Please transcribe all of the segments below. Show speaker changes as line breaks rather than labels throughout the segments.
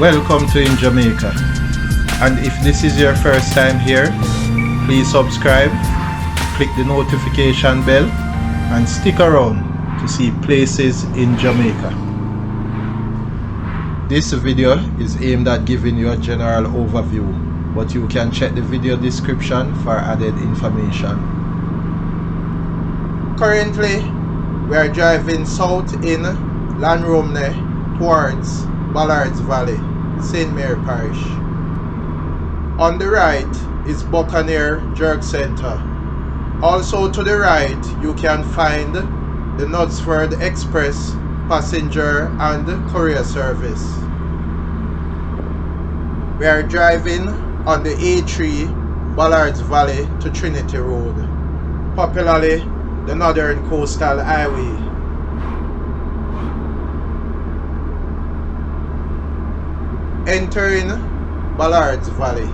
Welcome to In Jamaica. And if this is your first time here, please subscribe, click the notification bell, and stick around to see places in Jamaica. This video is aimed at giving you a general overview, but you can check the video description for added information. Currently, we are driving south in Lanromne towards Ballards Valley, St. Mary Parish. On the right is Buccaneer Jerk Center. Also to the right you can find the Knutsford Express passenger and courier service. We are driving on the A3 Ballards Valley to Trinity Road, popularly the Northern Coastal Highway. Entering Ballards Valley.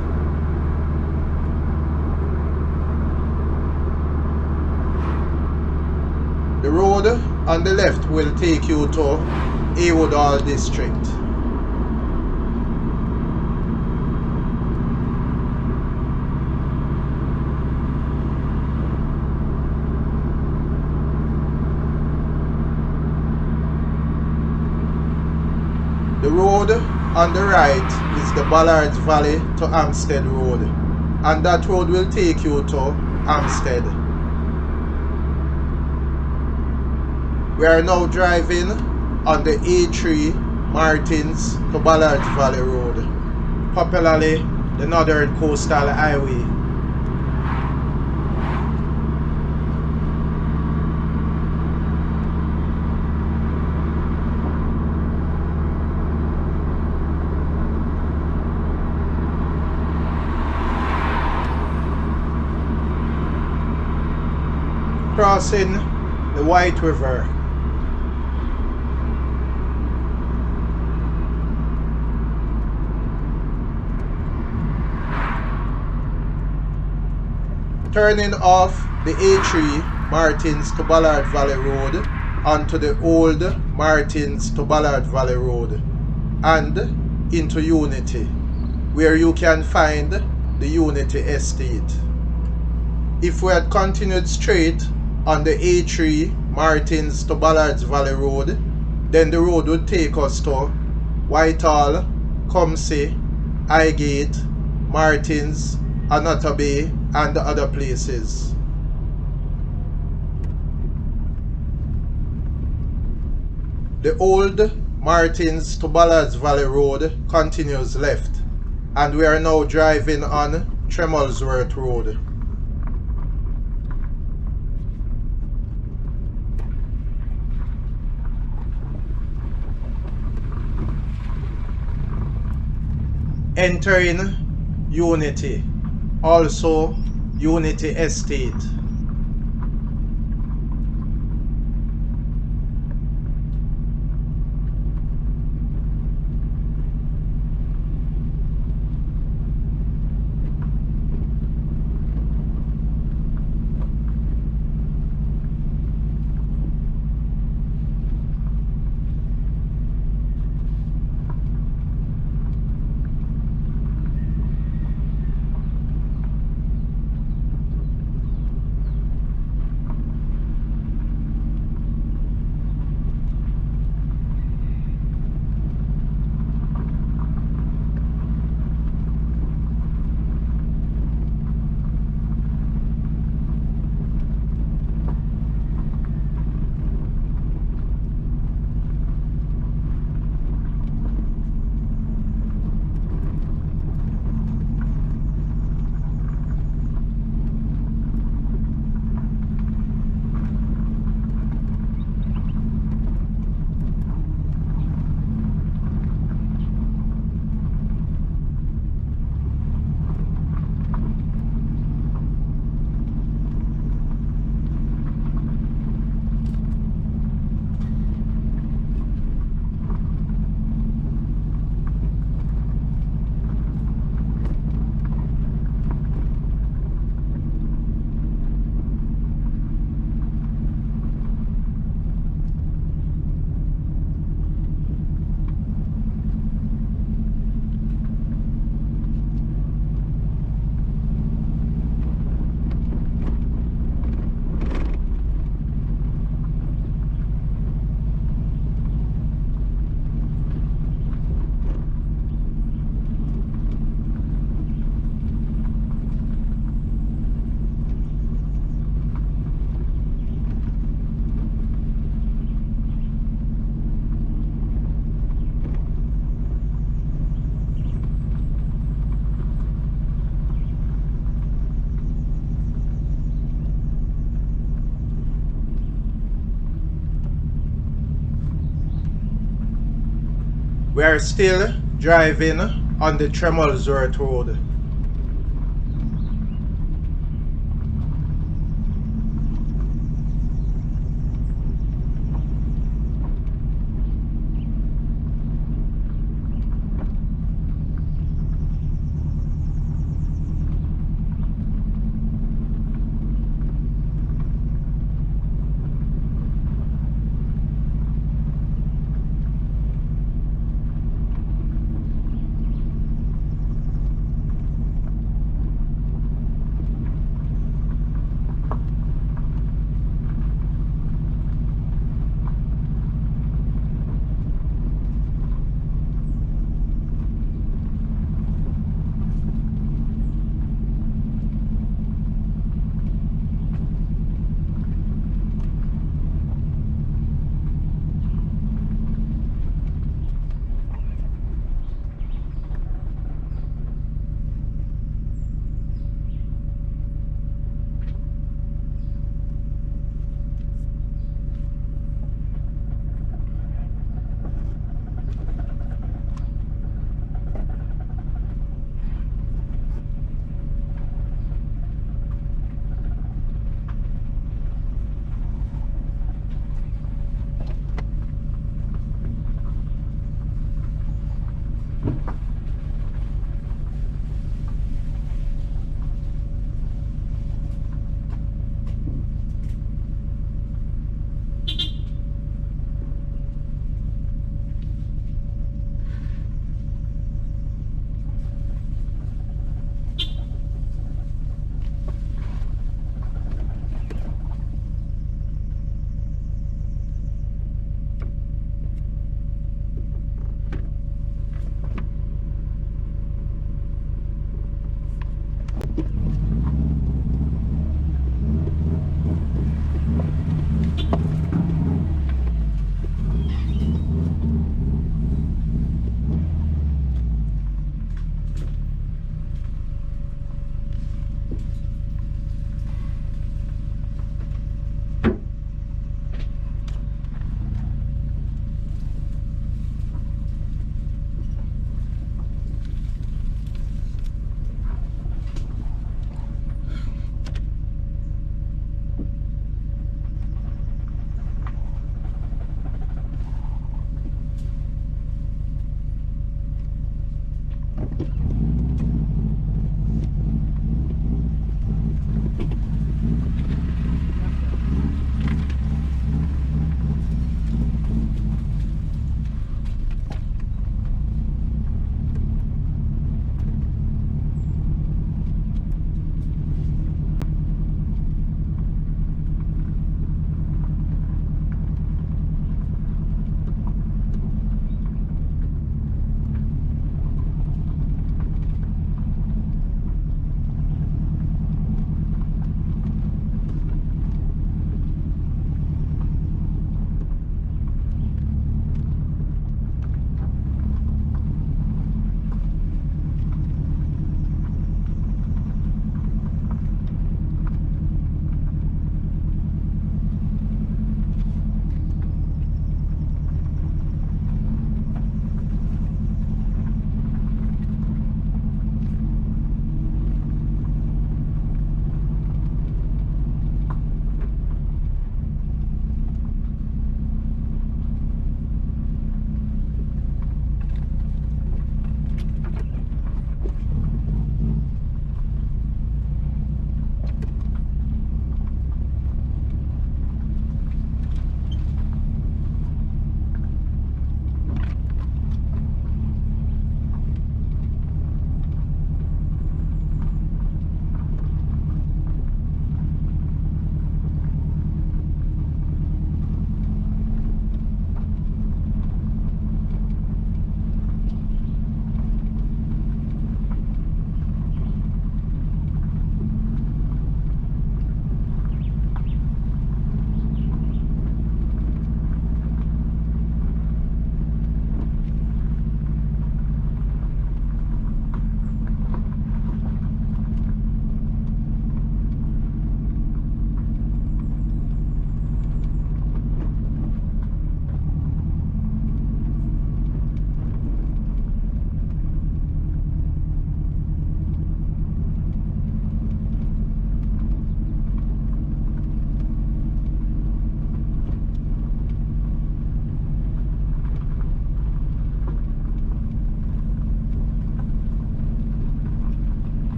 The road on the left will take you to Woodall District. The road on the right is the Ballards Valley to Hampstead Road, and that road will take you to Hampstead. We are now driving on the A3 Martins to Ballards Valley Road, popularly the Northern Coastal Highway. Crossing the White River. Turning off the A3 Martins to Ballard Valley Road onto the old Martins to Ballard Valley Road and into Unity, where you can find the Unity Estate. If we had continued straight on the A3 Martins to Ballards Valley Road, then the road would take us to Whitehall, Cumsey, Highgate, Martins, Anota Bay, and other places. The old Martins to Ballards Valley Road continues left, and we are now driving on Tremolsworth Road. Entering Unity, also Unity Estate. We are still driving on the Tremolsworth Road.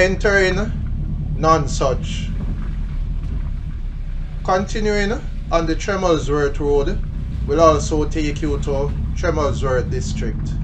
entering Nonsuch. Continuing on the Tremelsworth Road will also take you to Tremelsworth District.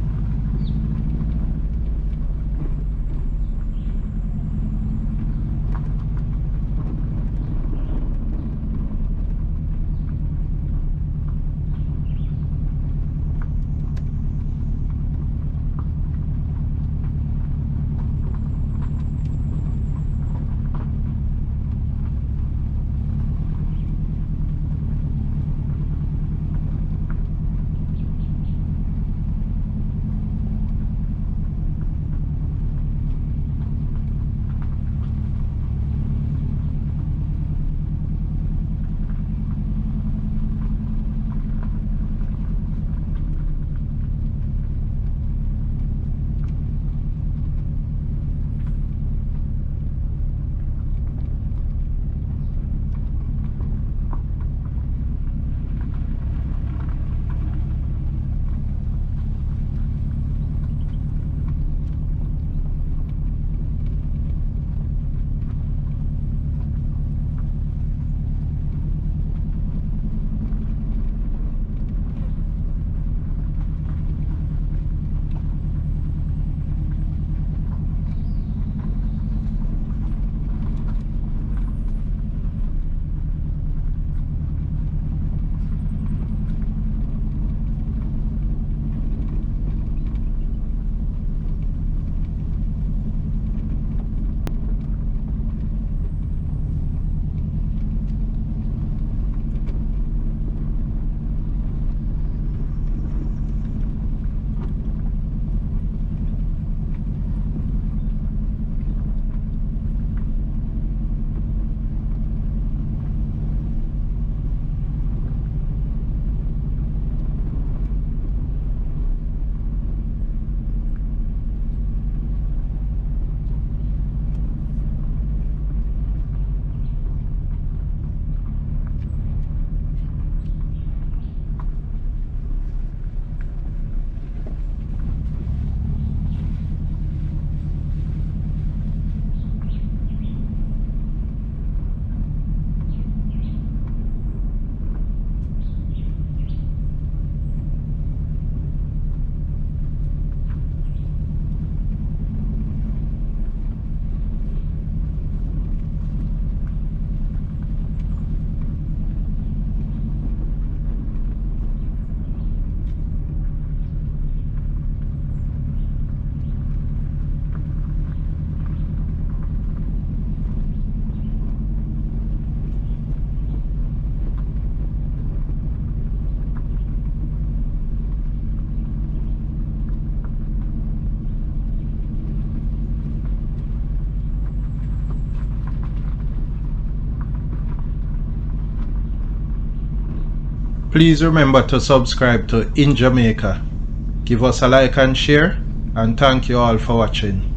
Please remember to subscribe to In Jamaica. Give us a like and share, and thank you all for watching.